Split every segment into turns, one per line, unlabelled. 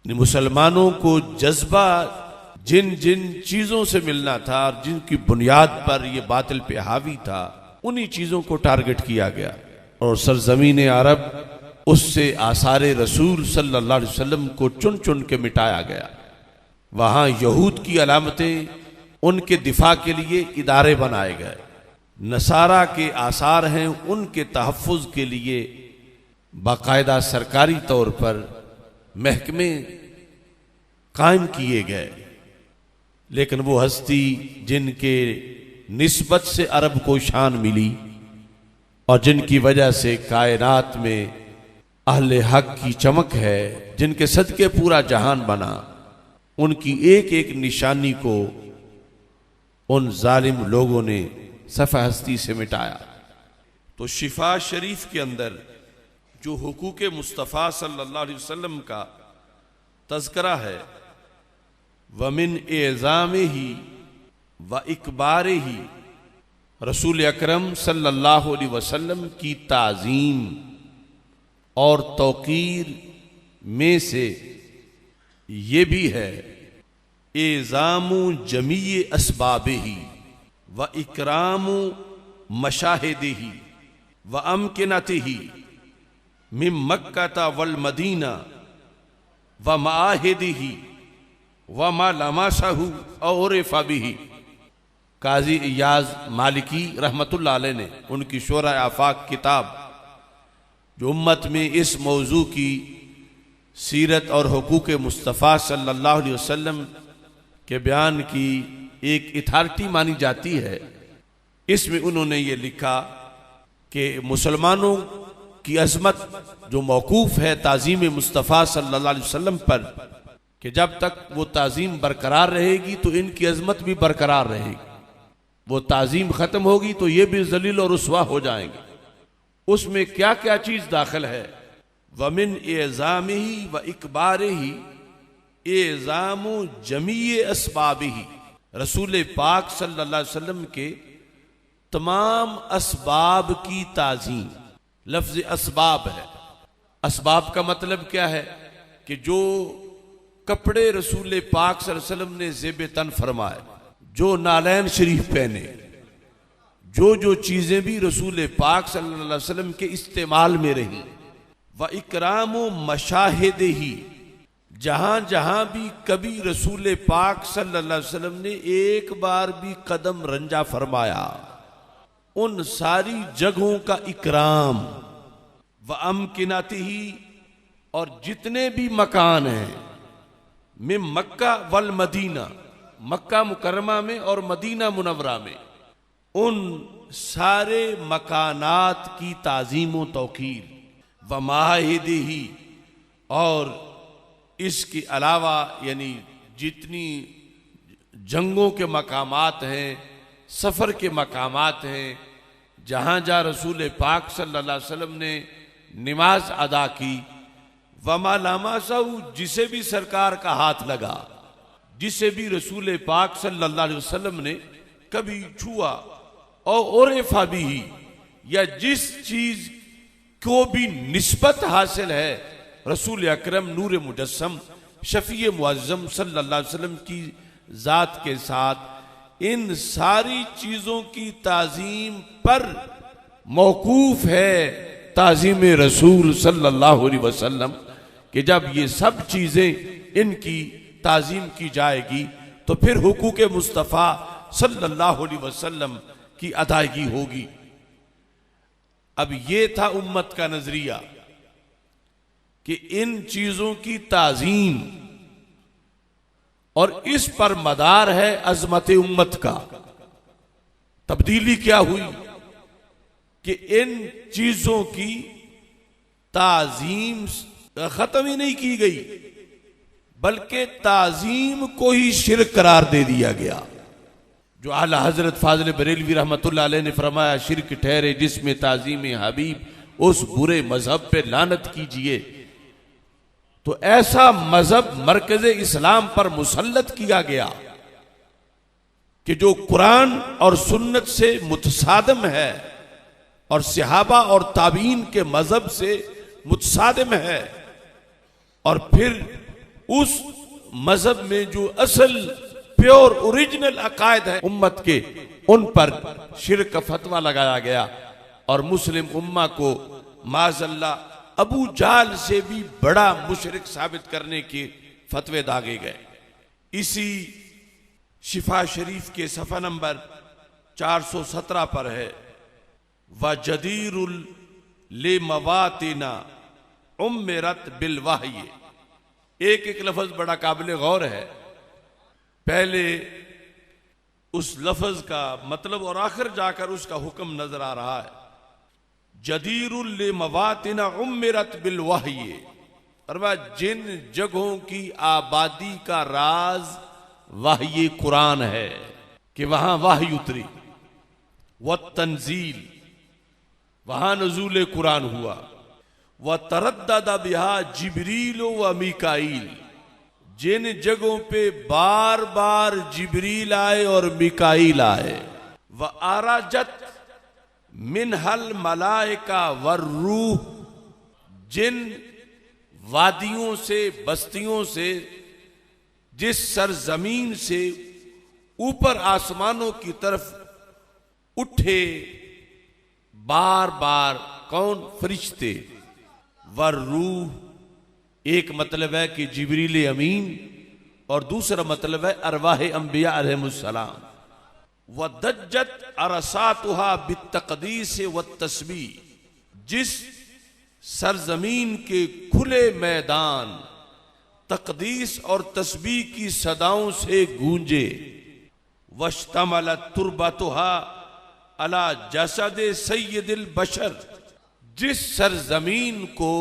मुसलमानों को जज्बा जिन जिन चीजों से मिलना था और जिनकी बुनियाद पर यह बातिल पे हावी था, उन्हीं चीजों को टारगेट किया गया और सरजमीन अरब उससे आसारे रसूल सल्लल्लाहु अलैहि वसल्लम को चुन चुन के मिटाया गया। वहां यहूद की अलामतें, उनके दिफा के लिए इदारे बनाए गए। नसारा के आसार हैं, उनके तहफ़्फ़ुज़ के लिए बाकायदा सरकारी तौर पर महकमे कायम किए गए। लेकिन वो हस्ती जिनके निस्बत से अरब को शान मिली और जिनकी वजह से कायनात में अहले हक की चमक है, जिनके सदके पूरा जहान बना, उनकी एक एक निशानी को उन जालिम लोगों ने सफ़ा हस्ती से मिटाया। तो शिफा शरीफ के अंदर जो हुकूक मुस्तफ़ा सल्लल्लाहु अलैहि वसल्लम का तज़किरा है, वमिन एज़ामिही व इकबारिही, रसूल अकरम सल्लल्लाहु अलैहि वसल्लम की ताज़ीम और तौक़ीर में से ये भी है एज़ामु जमी असबाबिही व इकरामु मशाहिदिही व अमकिनतिही मिन मक्का वल मदीना व माहिदिही व मा लमासहु और फ़बिही। काजी इयाज मालिकी रहमतुल्लाह अलैह ने उनकी शोरा आफाक किताब, जो उम्मत में इस मौजू की सीरत और हुकूक मुस्तफ़ा सल्लल्लाहु अलैहि वसल्लम के बयान की एक अथॉरिटी मानी जाती है, इसमें उन्होंने ये लिखा कि मुसलमानों की अज़मत जो मौकूफ है ताज़ीम मुस्तफ़ा सल्लल्लाहु अलैहि वसल्लम पर, कि जब तक वो ताज़ीम बरकरार रहेगी तो इनकी अज़मत भी बरकरार रहेगी। वो ताज़ीम ख़त्म होगी तो ये भी ज़लील और रुस्वा हो जाएंगे। उसमें क्या क्या चीज़ दाखिल है? वमिन एज़ामिही व इकबारिही एज़ामु जमी असबाबिही, रसूल पाक सल्लल्लाहु अलैहि वसल्लम के तमाम असबाब की ताज़ीम। लफ्ज़ असबाब है। असबाब का मतलब क्या है? कि जो कपड़े रसूल पाक सल्लल्लाहु अलैहि वसल्लम ने ज़ेब तन फरमाए, जो नालैन शरीफ पहने, जो चीज़ें भी रसूल पाक सल्लल्लाहु अलैहि वसल्लम के इस्तेमाल में रही, व इकरामु मशाहिदिही, जहां जहां भी कभी रसूल पाक सल्लल्लाहु अलैहि वसल्लम ने एक बार भी कदम रंजा फरमाया, उन सारी जगहों का इकराम, व अमकिनतिही, और जितने भी मकान हैं, में मक्का वल मदीना, मक्का मुकर्रमा में और मदीना मुनव्वरा में, उन सारे मकानात की ताज़ीम व तौक़ीर, व माहिदिही, और इसके अलावा यानी जितनी जंगों के मकामात हैं, सफ़र के मकामात हैं, जहाँ जहाँ रसूल पाक सल्लल्लाहु अलैहि वसल्लम ने नमाज अदा की, वमा लमासहु, जिसे भी सरकार का हाथ लगा, जिसे भी रसूल पाक सल्लल्लाहु अलैहि वसल्लम ने कभी छुआ, और फ़बिही, या जिस चीज को भी निस्बत हासिल है रसूल अकरम नूर मुजस्सम शफी मुअज़्ज़म सल्लल्लाहु अलैहि वसल्लम की ज़ात के साथ, इन सारी चीज़ों की ताज़ीम पर मौकूफ है ताज़ीम रसूल सल्लल्लाहु अलैहि वसल्लम, कि जब ये सब चीज़ें इनकी ताज़ीम की जाएगी तो फिर हुकूक मुस्तफ़ा सल्लल्लाहु अलैहि वसल्लम की अदायगी होगी। अब ये था उम्मत का नजरिया कि इन चीजों की ताज़ीम, और इस पर मदार है अजमत उम्मत का। तब्दीली क्या हुई कि इन चीजों की ताज़ीम खत्म ही नहीं की गई, बल्कि ताज़ीम को ही शिर्क करार दे दिया गया। जो आला हजरत फाज़िल बरेलवी रहमतुल्लाह अलैह ने फरमाया, शिर्क ठहरे जिसमें ताज़ीम हबीब, उस बुरे मजहब पे लानत कीजिए। तो ऐसा मजहब मरकज़ इस्लाम पर मुसल्लत किया गया कि जो कुरान और सुन्नत से मुतसादिम है और सहाबा और ताबीन के मजहब से मुतसादिम है, और फिर उस मजहब में जो असल प्योर ओरिजिनल अकायद है उम्मत के, उन पर शिरक का फतवा लगाया गया और मुस्लिम उम्मा को माज़अल्लाह अबू जाल से भी बड़ा मुशरिक साबित करने के फतवे दागे गए। इसी शिफा शरीफ के सफ़ा नंबर 417 पर है, व जदीरुल ले मवातिना उम्मिरत बिल वाह्य। एक एक लफ्ज बड़ा काबिल गौर है। पहले उस लफ्ज का मतलब और आखिर जाकर उसका हुक्म नजर आ रहा है। जदीरुल ले मवातिना उम्मिरत बिल वाह्य, और वह जिन जगहों की आबादी का राज वाह्य कुरान है कि वहां वाह्य उतरी, व तंजील वहां नजूल कुरान हुआ, व तरद्ददा बिहा जिब्रील व मीकाईल, जिन जगहों पे बार बार जिब्रील आए और मीकाईल आए, व आराजत मिनहल मलाइका वर रूह, जिन वादियों से बस्तियों से जिस सरजमीन से ऊपर आसमानों की तरफ उठे बार बार कौन, फरिश्ते, वर रूह एक मतलब है कि जिब्रील अमीन और दूसरा मतलब है अरवाह अंबिया अलैहिमुस्सलाम। व दज्जत अरसातुहा बित्तक़दीस व तस्बीह, जिस सरजमीन के खुले मैदान तकदीस और तस्बीह की सदाओं से गूंजे। वश्तमलत तुरबतुहा अला जसद सय्यदिल बशर, जिस सरजमीन को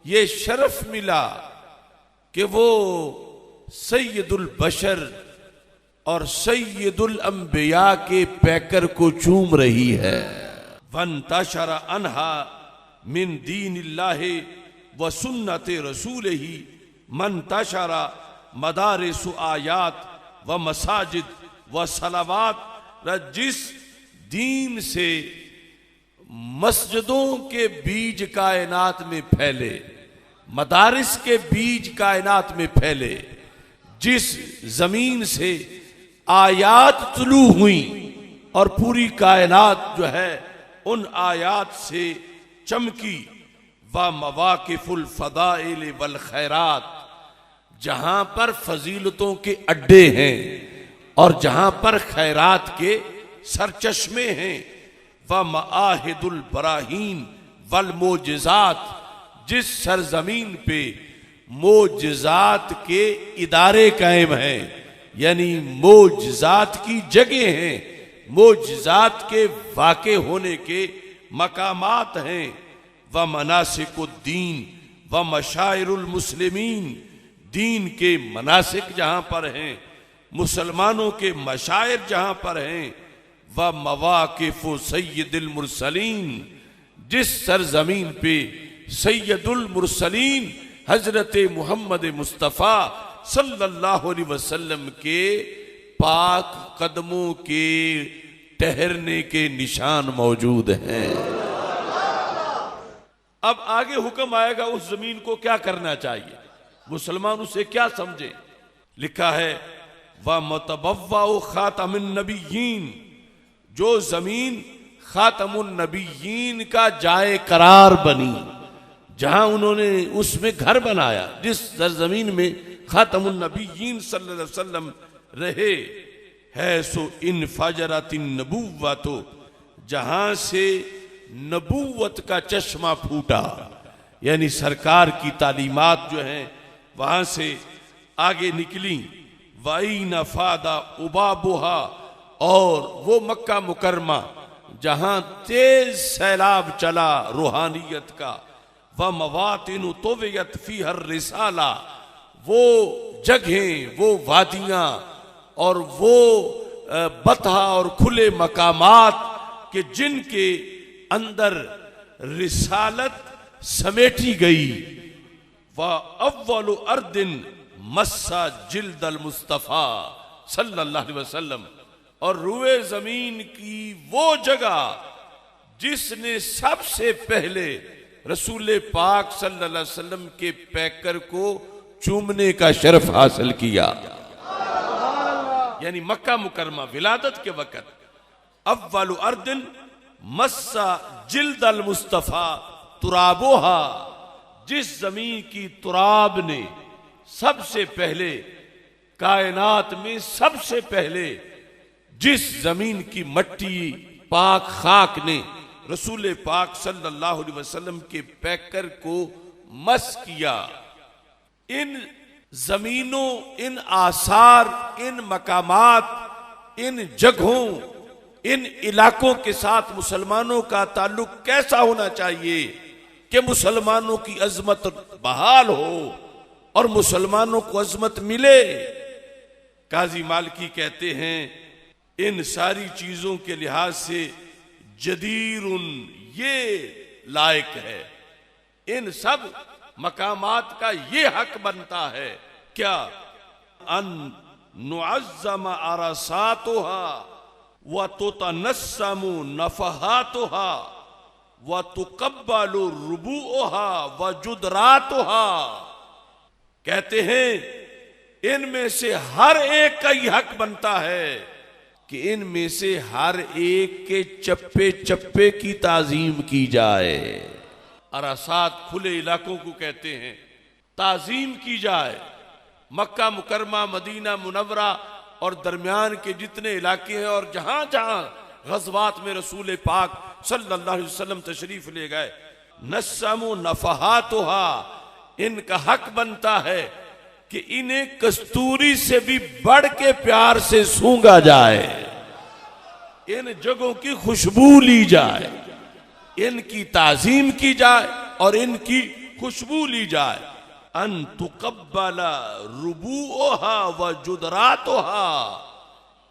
ये शरफ मिला कि वो सय्यदुल बशर और सय्यदुल अंबिया के पैकर को चूम रही है। वंतशर अनहा मिन दीनिल्लाहि व सुन्नते रसूल ही मंतशरा मदारिस आयात व मसाजिद व सलावात, जिस दीन से मस्जिदों के बीज कायनात में फैले, मदारिस के बीज कायनात में फैले, जिस जमीन से आयात तुलू हुई और पूरी कायनात जो है उन आयात से चमकी, व मवाकिफुल फदाइल वल खैरात, जहां पर फजीलतों के अड्डे हैं और जहां पर खैरात के सरचश्मे हैं, व मआहिदुल बराहीन वल मोजिजात, जिस सरजमीन पे मोजिजात के इदारे कायम हैं, यानी मोजिजात की जगह हैं, मोजिजात के वाक़े होने के मकामात हैं, व मनासिकुद्दीन व मशाइरुल मुस्लिमीन, दीन के मनासिक जहां पर हैं, मुसलमानों के मशायर जहां पर हैं, व मवाकिफ़ु सय्यदुल मुरसलीन, जिस सरजमीन पे सय्यदुल मुरसलीन हजरत मोहम्मद मुस्तफ़ा सल्लल्लाहु अलैहि वसल्लम के पाक कदमों के ठहरने के निशान मौजूद हैं। अब आगे हुक्म आएगा उस जमीन को क्या करना चाहिए, मुसलमान उसे क्या समझे। लिखा है व मुतबव्वाउ खातमुन नबिय्यीन, जो जमीन खातमुन नबिय्यीन का जाए करार बनी, जहां उन्होंने उसमें घर बनाया, जिस सरजमीन में खातमुन नबिय्यीन सल्लल्लाहु अलैहि वसल्लम रहे, है सो इन फजरतिन नबुव्वतो, जहां से नबूवत का चश्मा फूटा, यानी सरकार की तालीमात जो हैं वहां से आगे निकली। वाई नफादा उबाबुहा, और वो मक्का मुकरमा जहां तेज सैलाब चला रूहानियत का, व मवातिन तोवियत फी हर रिसाला, वो जगहें, वो वादियां और वो बता और खुले मकामात के जिनके अंदर रिसालत समेटी गई। व अव्वलु अर्दिन मस्सा जिल्दल मुस्तफ़ा सल्लल्लाहु अलैहि वसल्लम, और रुए जमीन की वो जगह जिसने सबसे पहले रसूल पाक सल्लल्लाहु अलैहि वसल्लम के पैकर को चूमने का शर्फ हासिल किया। यानी मक्का मुकरमा विलादत के वक्त अव्वलु अर्दिन मस्सा जिल्द अल मुस्तफा तुराबोहा, जिस जमीन की तुराब ने सबसे पहले कायनात में सबसे पहले जिस जमीन की मट्टी पाक खाक ने रसूल पाक सल्लल्लाहु अलैहि वसल्लम के पैकर को मस किया, इन जमीनों, इन आसार, इन मकामात, इन जगहों, इन इलाकों के साथ मुसलमानों का ताल्लुक कैसा होना चाहिए कि मुसलमानों की अजमत बहाल हो और मुसलमानों को अजमत मिले। काजी मालिकी कहते हैं इन सारी चीजों के लिहाज से जदीरुन, ये लायक है, इन सब मकामात का ये हक बनता है क्या, अन नुअज़्ज़म अरसातुहा व तुतनस्समु नफहातुहा व तुकब्बलु रुबूहा व जुदरातुहा। कहते हैं इनमें से हर एक का ही हक बनता है कि इनमें से हर एक के चप्पे चप्पे की ताजीम की जाए। अरासात खुले इलाकों को कहते हैं, ताजीम की जाए। मक्का मुकरमा, मदीना मुनव्वरा और दरमियान के जितने इलाके हैं और जहां जहां गज़वात में रसूल पाक सल्लल्लाहु अलैहि वसल्लम तशरीफ ले गए, नस्समु नफहातुहा, इनका हक बनता है कि इन्हें कस्तूरी से भी बढ़ के प्यार से सूंघा जाए, इन जगहों की खुशबू ली जाए, इनकी ताजीम की जाए और इनकी खुशबू ली जाए। अन तुकब्बला रुबूहा व जुदरातुहा,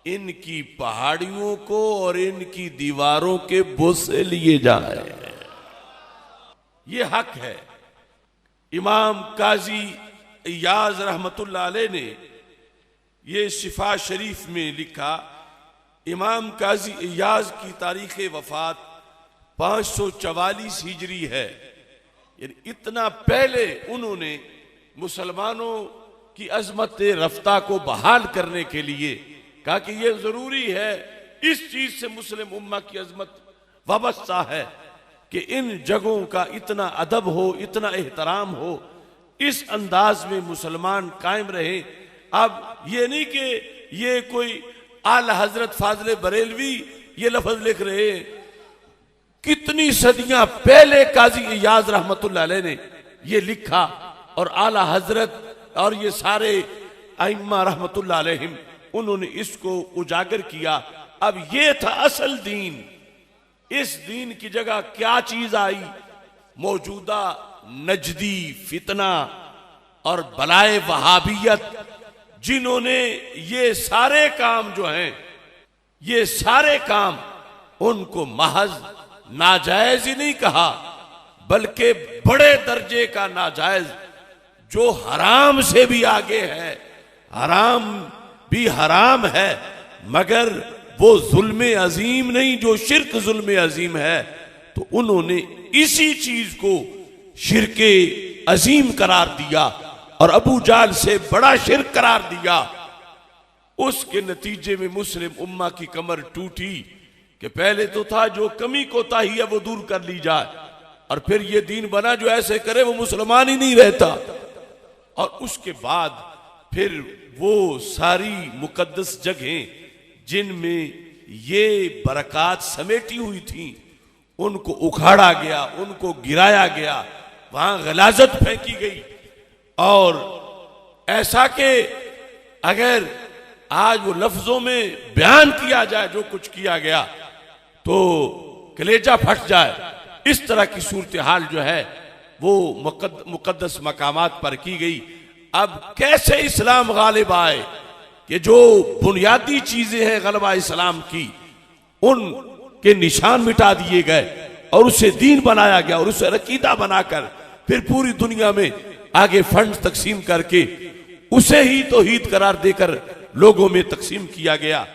इनकी पहाड़ियों को और इनकी दीवारों के बोसे लिए जाए, ये हक है। इमाम काजी इयाज रहमतुल्लाह अलैह ने ये शिफा शरीफ में लिखा, इमाम काजी इयाज की तारीख वफात 544 हिजरी है। इतना पहले उन्होंने मुसलमानों की अजमत रफ्ता को बहाल करने के लिए कहा कि यह जरूरी है, इस चीज से मुस्लिम उम्मा की अजमत वाबस्ता है कि इन जगहों का इतना अदब हो, इतना एहतराम हो, इस अंदाज में मुसलमान कायम रहे। अब ये नहीं कि ये कोई आला हजरत फाजले बरेलवी ये लफ्ज लिख रहे हैं, कितनी सदियां पहले काजी इयाज रहमतुल्लाह अलैह ने ये लिखा और आला हजरत और ये सारे अइम्मा रहमतुल्लाह अलैहिम उन्होंने इसको उजागर किया। अब ये था असल दीन। इस दीन की जगह क्या चीज आई, मौजूदा नजदी फितना और बलाए वहाबियत, जिन्होंने ये सारे काम जो हैं, ये सारे काम उनको महज नाजायज ही नहीं कहा बल्कि बड़े दर्जे का नाजायज जो हराम से भी आगे है। हराम भी हराम है मगर वो जुल्म अजीम नहीं जो शिर्क जुल्म अजीम है, तो उन्होंने इसी चीज को शिर्के अजीम करार दिया और अबू जाल से बड़ा शिर्क करार दिया। उसके नतीजे में मुस्लिम उम्मा की कमर टूटी कि पहले तो था जो कमी कोताही है वो दूर कर ली जाए, और फिर ये दीन बना जो ऐसे करे वो मुसलमान ही नहीं रहता। और उसके बाद फिर वो सारी मुकद्दस जगहें जिनमें ये बरकत समेटी हुई थी उनको उखाड़ा गया, उनको गिराया गया, वहां गलाजत फेंकी गई। और ऐसा कि अगर आज वो लफ्जों में बयान किया जाए जो कुछ किया गया तो कलेजा फट जाए। इस तरह की सूरत हाल जो है वो मुकद्दस मकामात पर की गई। अब कैसे इस्लाम गालिब आए कि जो बुनियादी चीजें हैं गलबा इस्लाम की, उनके निशान मिटा दिए गए और उसे दीन बनाया गया और उसे अकीदा बनाकर फिर पूरी दुनिया में आगे फंड तकसीम करके उसे ही तौहीद करार देकर लोगों में तकसीम किया गया।